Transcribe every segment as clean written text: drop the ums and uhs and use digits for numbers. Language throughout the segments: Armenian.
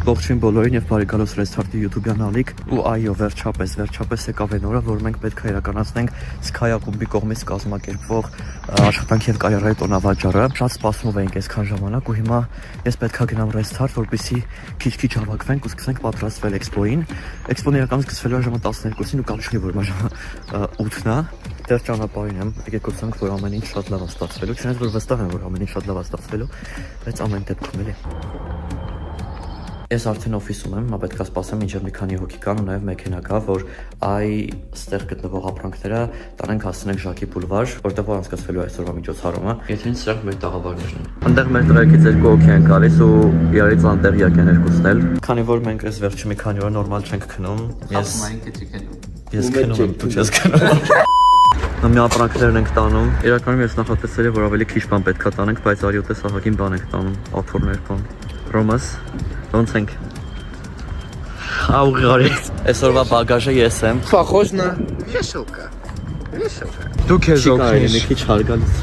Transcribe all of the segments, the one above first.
Ողջույն բոլորին եւ բարի գալուս Restart-ի YouTube-յան ալիք ու այո վերջապես եկավ այն օրը, որ մենք պետք է իրականացնենք Sky ակումբի կողմից կազմակերպվող աշխատանքի եւ կարիերայի տոնավաճառը։ Շատ սպասում էինք այսքան ժամանակ ու հիմա ես պետք է գնամ Restart, որպեսզի քիչ հավաքվենք ու սկսենք պատրաստվել Expo-ին։ Expo-ն իրականում սկսվելու է ժամը 12-ին ու կանչնի որ ժամը 8-ն է։ Դեռ ճանապարհին եմ, եկեք կոչենք, որ ամեն ինչ շատ լավ է ստացվելու, չնայած որ վստահ եմ, որ ամեն ինչ շատ լավ է ստացվելու, բայց ամեն դեպքում էլի։ Ես արդեն օֆիսում եմ, պետք է սպասեմ մինչև մի քանի հոգի կան ու նաև մեքենա կա, որ այստեղ գտնվող ապրանքները տանենք հասցնենք Ժակի բուլվար, որտեղ որ անցկացվելու է այսօրվա միջոցառումը։ Եթե սրանք մեր տաղավարներն են։ Այնտեղ մեր տղերքից երկու հոգի են գալիս ու իրարից անտեղյակ են երկուսն էլ։ Քանի որ մենք այս վերջի մի քանի օր նորմալ չենք քնում, ես քնում եմ, դու չես քնում։ Մի ապրանքներն ենք տանում։ Իրականում ես նախատեսել եմ, որ ավելի քիչ բան պետքա տանենք, բայց արյոթը սահակին բան ենք տանում, աթոռներ բան։ Ռոմաս, ոնց ենք։ Աուղարի։ Այսօրվա բագաժը ես եմ։ Похож на вешалка։ Դուք եք օգնել մի քիչ հարգալից։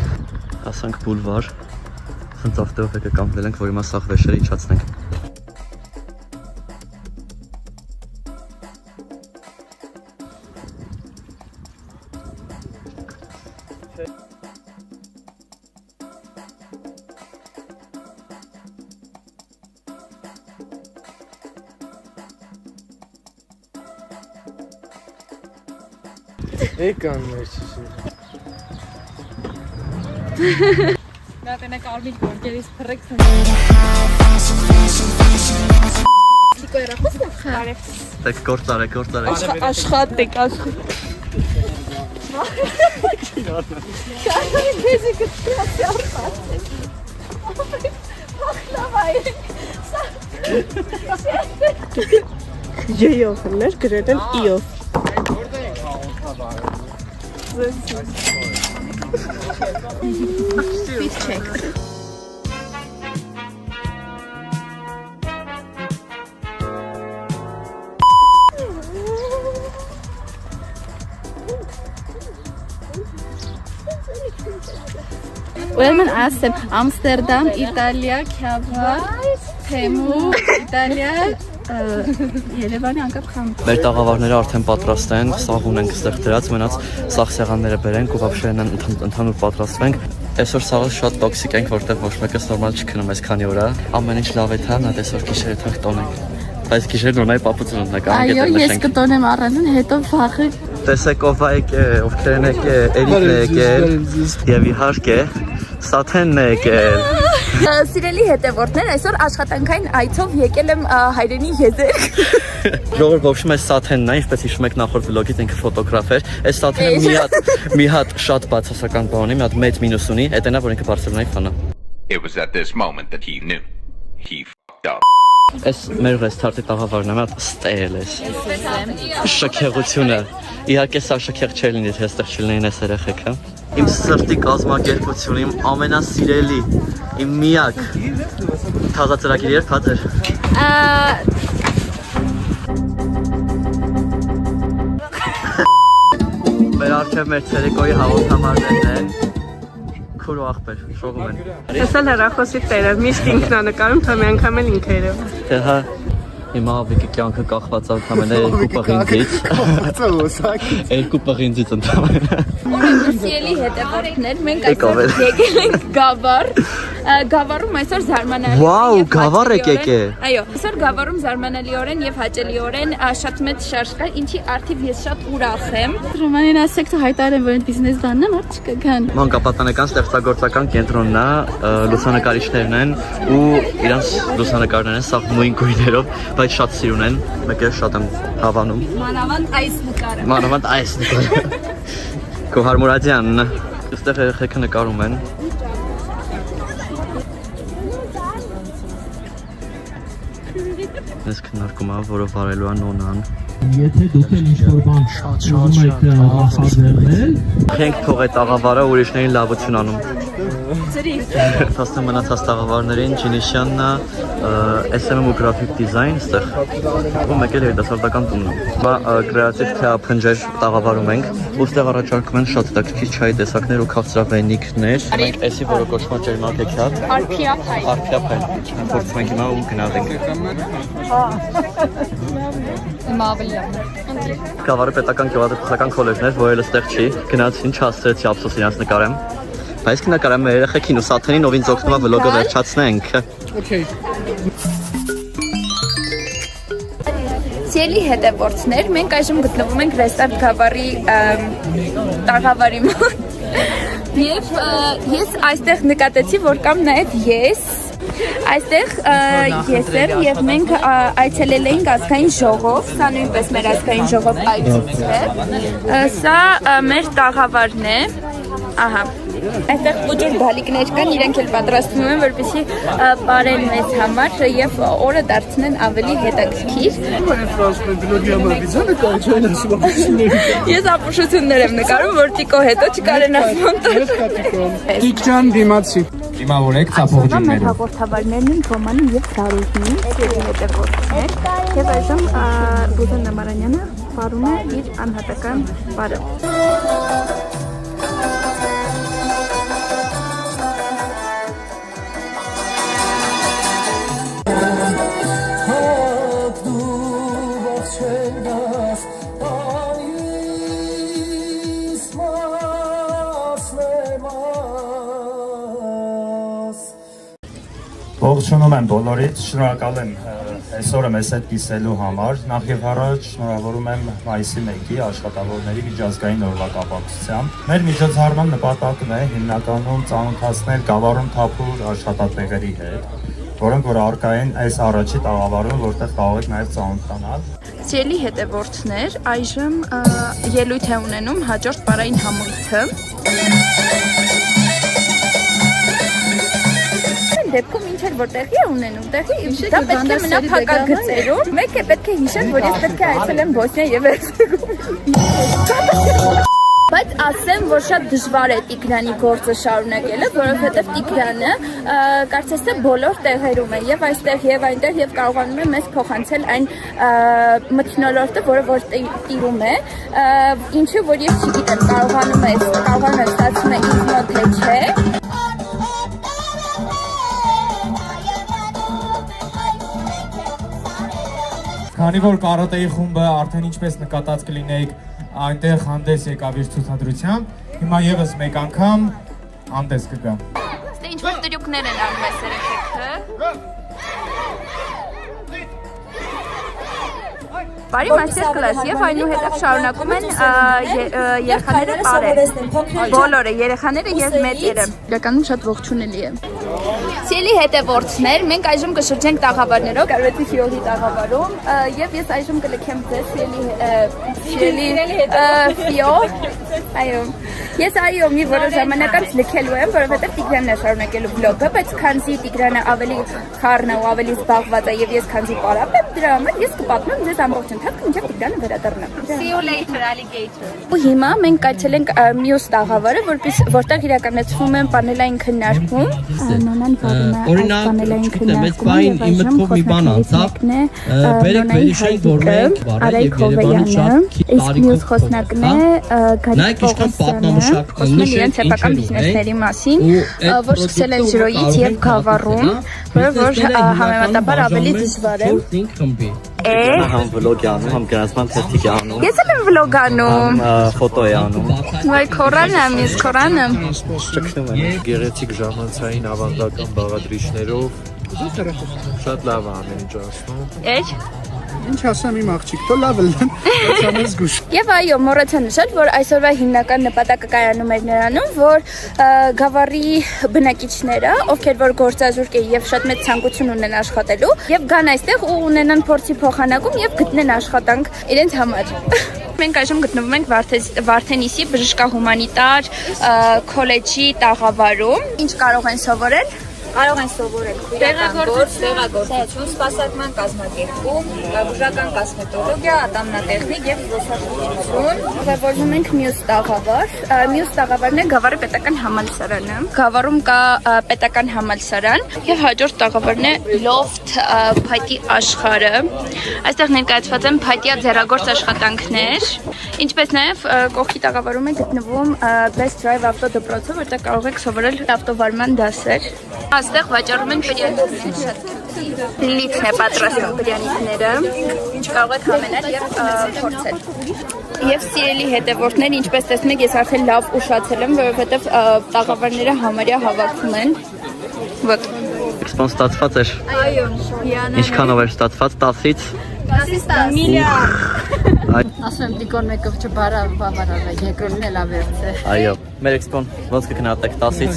Հասանք բուլվար։ Հենց ավտոյով եկեք կանգնել ենք, որ հիմա սաղ վեշերը իջացնենք։ Եկան մեր շիշին։ Նա տենակ արմիջ բորգերից պրեքս են։ Չիկո երախոսն է խարև։ Տեք գործարեք։ Աշխատեք, Շարի մեզի կտրացի արպացեք։ Ախլավայ ենք։ Ջեյով ներ գրել են իով։ Please check. Ուրեմն ասեմ, Ամստերդամ, Իտալիա, Քյավառ, Թեմու, Իտալիա, Երևանի անկապ խամ։ Մեր տաղավարները արդեն պատրաստ են, սաղ ունենք ստեղ դրած, մնաց սաղ սեղանները բերենք ու բավարշ ընդհանուր պատրաստվենք։ Այսօր սաղը շատ տոքսիկ ենք, որտեղ ոչ մեկս նորմալ չքնում այս քանի օր է։ Ամեն ինչ լավ է թան, հատ այսօր գիշերը թող տոնենք։ Բայց գիշերն ունայի պապուծն ունենակ, անգետ Այո, ես կտոնեմ առանձին, հետո վաղը։ Տեսեք ով է եկել, ովքեր են եկել, Էրիկն է եկել եւ իհարկե Սաթենն է եկել։ Սիրելի հետևորդներ, այսօր աշխատանքային այցով եկել եմ հայրենի եզերք։ Ժողովուրդ ողջում է Սաթենն է, ինչպես հիշում եք նախորդ վլոգից ինքը ֆոտոգրաֆ էր։ Այս Սաթենը մի հատ շատ բացասական բան ունի, մի հատ մեծ մինուս ունի, այդ այնա որ ինքը Բարսելոնայի ֆան է։ It was at this moment that he knew. He fucked up. Այս մեր Restart-ի տաղավարն է, մի հատ ստել է։ Շքեղությունը։ Իհարկե սա շքեղ չէ լինի, եթե այստեղ չլինեին այս երեխեքը։ Իմ սրտի կազմակերպությունը, իմ ամենասիրելի, իմ միակ թաղածրագիր երբ հատեր։ Մեր առջև մեր ցերեկոյի հաղորդամարներն են։ Քուր ու աղբեր, շողում են։ Ես էլ հեռախոսի տերը, միշտ ինքն է նկարում, թե մի անգամ էլ ինքը երևում։ Դե հա, հիմա ավիկի կյանքը կախված է ընդամենը երկու պղինձից։ Երկու պղինձից ընդամենը։ Սիրելի հետևորդներ, մենք այսօր եկել ենք Գավառ։ Գավառում այսօր զարմանալի։ Վաու, Գավառ եք եկել։ Այո, այսօր Գավառում զարմանալիորեն եւ հաճելիորեն շատ մեծ շարժ կա, ինչի արդիվ ես շատ ուրախ եմ։ Ռոմանին ասեք թե հայտարարեն, որ այդ բիզնես բանն է, մարդ չկգան։ Մանկապատանեկան ստեղծագործական կենտրոնն է, լուսանկարիչներն են ու իրանց լուսանկարներն են սաղ նույն գույներով, բայց շատ սիրուն են, մեկը շատ եմ հավանում։ Մանավանդ այս նկարը։ Մանավանդ այս նկարը։ Քո Հարմուրադյանն, այստեղ երեխեքը նկարում են։ Ես քննարկում եմ, որը վարելու է նոնան։ Եթե դուք էլ ինչ-որ բան ուզում եք նախաձեռնել, Մենք թող այդ աղավարը ուրիշներին լավություն անում։ Հասնում մնացած տաղավարներին Ջինիշյաննա, SMM ու գրաֆիկ դիզայն ստեղ ու մեկ էլ երիտասարդական տունն է։ Հիմա կրեատիվ թեափնջեր տաղավարում ենք, ուստեղ առաջարկում են շատ հետաքրքիր չայի տեսակներ ու քաղցրավենիքներ։ Մենք էսի որը կոչվում է ջերմակ հեքիաթ։ Արփիա փայլ։ Փորձում ենք հիմա ու գնալենք։ Գավառի պետական գյուղատնտեսական քոլեջներ, որ էլ այստեղ չի, գնացին չհասցրեցի ափսոս իրանց նկարեմ։ Բայց կնկարեմ մեր երեխեքին ու Սաթենին, ով ինձ օգնում է վլոգը վերջացնենք։ Սիրելի հետևորդներ, մենք այժմ գտնվում ենք Ռեստարտ Գավառի տաղավարի մոտ։ Եվ ես այստեղ նկատեցի, որ կամ նաև ես այստեղ ես եմ եւ մենք այցելել էինք ազգային ժողով, սա նույնպես մեր ազգային ժողով այցից է։ Սա մեր տաղավարն է։ Ահա։ Այստեղ ուժուր բալիկներ կան, իրենք էլ պատրաստվում են, որպեսզի բարեն մեզ համար եւ օրը դարձնեն ավելի հետաքրքիր։ Ես ապուշություններ եմ նկարում, որ տիկո հետո չկարենաս մոնտաժ։ Տիկջան դիմացի։ Դիմավորեք ծափող ջիններով։ Մեր հաղորդավարներն են Ռոմանը եւ Դարուհին, հետևորդներ։ Եվ այժմ Բուզան Նամարանյանը վարում է իր անհատական բարը։ Ողջունում եմ բոլորից, շնորհակալ եմ այսօրը մեզ հետ կիսելու համար։ Նախ եւ առաջ շնորհավորում եմ մայիսի 1-ի աշխատավորների միջազգային օրվա կապակցությամբ։ Մեր միջոցառման նպատակն է հիմնականում ծանոթացնել Գավառում թափուր աշխատատեղերի հետ, որոնք որ առկա են այս առաջի տաղավարում, որտեղ կարող եք նաեւ ծանոթանալ։ Սիրելի հետևորդներ, այժմ ելույթ է ունենում հաջորդ պարային համույթը։ Դեպքում ինչ էր որ տեղի է ունենում, տեղի դա պետք է մնա փակագծերում։ Մեկ է պետք է հիշել, որ ես պետք է այցելեմ Բոսնիա եւ Հերցեգովինա։ Բայց ասեմ, որ շատ դժվար է Տիգրանի գործը շարունակելը, որովհետև Տիգրանը կարծես թե բոլոր տեղերում է, եւ այստեղ եւ այնտեղ եւ կարողանում է մեզ փոխանցել այն մթնոլորտը, որը որ տիրում է, ինչը որ ես չգիտեմ, կարողանում է ստացվում է ինձ մոտ թե չէ։ Քանի որ կարատեի խումբը արդեն ինչպես նկատած կլինեիք այնտեղ հանդես եկավ իր ցուցադրությամբ, հիմա եւս մեկ անգամ հանդես կգա։ Ստե ինչ որ տրյուկներ են անում այս երեխեքը։ Բարի մաստեր-կլաս եւ այնուհետեւ շարունակում են երեխաները տարել։ Բոլորը երեխաները եւ մեծերը։ Իրականում շատ ողջունելի է։ Սիրելի հետևորդներ, մենք այժմ կշրջենք տաղավարներով, Կարվեցի ֆիոլի տաղավարում եւ ես այժմ կլքեմ ձեզ սիրելի ֆիո։ Այո։ Ես այո մի որոշ ժամանակ անց լքելու եմ, որովհետեւ Տիգրանն է շարունակելու վլոգը, բայց քանզի Տիգրանը ավելի խառն է ու ավելի զբաղված է եւ ես քանզի պարապ եմ, դրա համար ես կպատմեմ ձեզ ամբողջ ընթացքը, մինչեւ Տիգրանը վերադառնա։ See you later, alligator։ Ու հիմա մենք կայցել ենք մյուս տաղավարը, որտեղ իրականացվում են պանելային քննարկում։ Նոնան օրինակ, չգիտեմ, այս բային իմ մտքով մի բան անցավ, բերեք վերիշենք, որ մենք բարը եւ Երևանի շատ տարիքով խոսնակն է Գարիկ Պողոսյանը, խոսում է իրենց սեփական բիզնեսների մասին, որ սկսել են Զրոյից եւ Գավառում, որ համեմատաբար ավելի դժվար է։ Համ վլոգ է անում, համ գրանցման թերթիկ է անում։ Ես էլ եմ վլոգ անում։ Ֆոտո է անում։ Վայ քորանը, ես քորանը։ Ճկնում եմ։ Գեղեցիկ ժամանցային ավանդական բաղադրիչներով շատ լավ է ամեն ինչ ասում։ Էջ։ Ինչ ասեմ իմ աղջիկ, դու լավ ես, բայց զգուշ։ Եվ այո, մոռացա նշել, որ այսօրվա հիմնական նպատակը կայանում էր նրանում, որ Գավառի բնակիչները, ովքեր որ գործազուրկ են եւ շատ մեծ ցանկություն ունեն աշխատելու, եւ գան այստեղ ու ունենան փորձի փոխանակում եւ գտնեն աշխատանք իրենց համար։ Մենք այժմ գտնվում ենք Վարդենիսի բժշկահումանիտար քոլեջի տաղավարում։ Ինչ կարող են սովորել։ Կարող են սովորել քույրական գործ, տեղագործություն, սպասարկման կազմակերպում, բուժական կոսմետոլոգիա, ատամնատեխնիկ եւ զբոսաշրջություն։ Ուղևորվում ենք մյուս տաղավար։ Մյուս տաղավարն է Գավառի պետական համալսարանը։ Գավառում կա պետական համալսարան եւ հաջորդ տաղավարն է Loft փայտի աշխարհը։ Այստեղ ներկայացված են փայտյա ձեռագործ աշխատանքներ, ինչպես նաեւ կողքի տաղավարում է գտնվում Best Drive ավտո դպրոցը, որտեղ կարող եք սովորել ավտովարման դասեր։ Այստեղ վաճառում են բրյանիկներ, շատ լիքն է պատրաստում բրյանիկները, ինչ կարող եք համենալ եւ փորձել։ Եվ սիրելի հետևորդներ, ինչպես տեսնում եք, ես արդեն լավ ուշացել եմ, որովհետեւ տաղավարները համարյա հավաքվում են։ Вот։ Էքսպոն ստացված էր։ Այո, հիանալի։ Ինչքանով էր ստացված 10-ից։ 10-ից 10 միլիարդ։ Ասում եմ դիկոն մեկով չբարա բավարար է, երկրորդն էլ ավերց է։ Այո, մեր էքսպոն ոնց կգնահատեք 10-ից։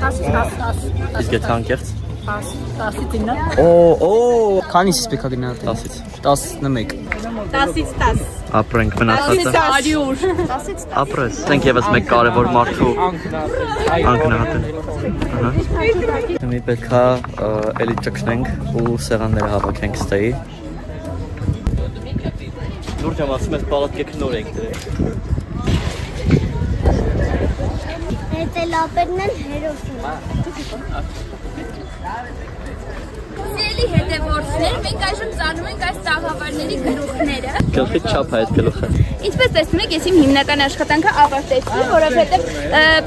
10-ից 10։ Իսկ եթե անկեղծ։ 10-ից 9։ Օ, Քանիսից պետք է գնահատել։ 10-ից։ 11։ 10-ից 10։ Ապրենք մնացածը։ 10-ից 10։ Ապրես։ Մենք եւս մեկ կարևոր մարդու անկնահատել։ Ահա։ Մի պետքա էլի ճկնենք ու սեղանները հավաքենք ստեի։ Դուր ջամ ասում ես պալատկեք նոր ենք դրել։ Հետելապերն են հերոսը։ Սիրելի հետևորդներ, մենք այժմ ծանում ենք այս տաղավարների գլուխները։ Գլխից չափ է այդ գլուխը։ Ինչպես տեսնում եք, ես իմ հիմնական աշխատանքը ավարտեցի, որովհետև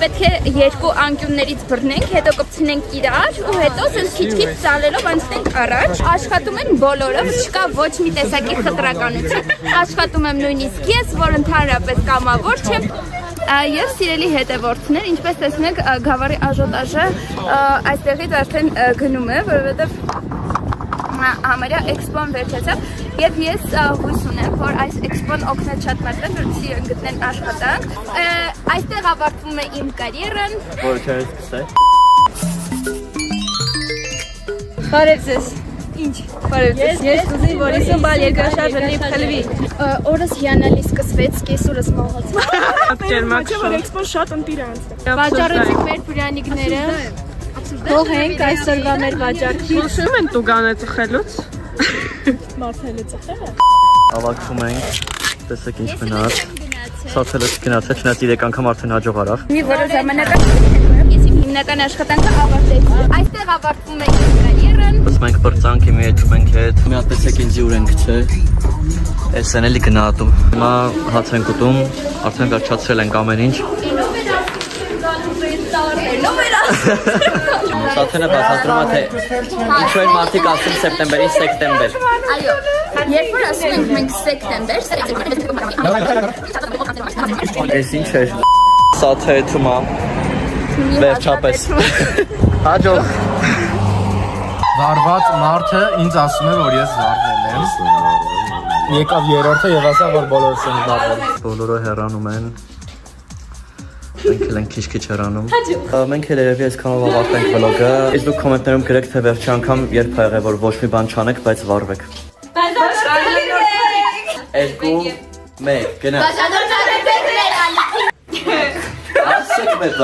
պետք է երկու անկյուններից բռնենք, հետո կպցնենք իրար ու հետո սենց քիչ-քիչ ծալելով անցնենք առաջ։ Աշխատում են բոլորը, չկա ոչ մի տեսակի խտրականություն։ Աշխատում եմ նույնիսկ ես, որ ընդհանրապես կամավոր չեմ։ Եվ սիրելի հետևորդներ, ինչպես տեսնում եք, Գավառի աժոտաժը այստեղից արդեն գնում է, որովհետև համարյա էքսպոն վերջացավ եւ ես հույս ունեմ, որ այս էքսպոն օգնեց շատ մարդկանց, որպեսզի գտնեն աշխատանք։ Այստեղ ավարտվում է իմ կարիերան։ Որը չէ սկսել։ Բարև ձեզ։ Ինչ։ Բարև ձեզ։ Ես կուզեի, որ իսում բալ երկրաշարժը լիվ խլվի։ Օրս հիանալի սկսվեց, կեսուրս մահացա։ Ջերմակ որ էքսպոն շատ ընտիր է անցել։ Վաճառեցինք մեր բրյանիկները։ Թողենք այսօրվա մեր վաճառքի։ Հուշում են տուգանը ծխելուց։ Մարդը ծխել է։ Ավակվում ենք, տեսեք ինչ մնաց։ Սացելը չգնացել, չնայած 3 անգամ արդեն հաջող արավ։ Մի որոշ ժամանակ ես իմ հիմնական աշխատանքը ավարտեցի։ Այստեղ ավարտվում է իմ կարիերան։ Ոնց մենք բրծանք իմի հետ մենք հետ։ Մի հատ տեսեք ինձ ուր ենք, չէ։ Էսեն էլի գնահատում։ Հիմա հաց ենք ուտում, արդեն վերջացրել ենք ամեն ինչ։ Սաթենը բացատրում է, թե ինչու են մարդիկ ասում սեպտեմբերին սեկտեմբեր։ Այո, երբ որ ասում ենք մենք սեկտեմբեր, Էս ինչ էր։ Սաթե թումա։ Վերջապես։ Հաջող։ Վարված մարդը ինձ ասում է, որ ես վարվել եմ։ Եկավ երրորդը եւ ասա, որ բոլորս են վարվել։ Բոլորը հեռանում են։ Մենք էլ ենք քիչ-քիչ հեռանում։ Մենք էլ երևի այսքանով ավարտենք վլոգը։ Իսկ դուք կոմենտներում գրեք, թե վերջի անգամ երբ ա եղել, որ ոչ մի բան չանեք, բայց վարվեք։ 2 1 գնա։ Ասեք մեզ։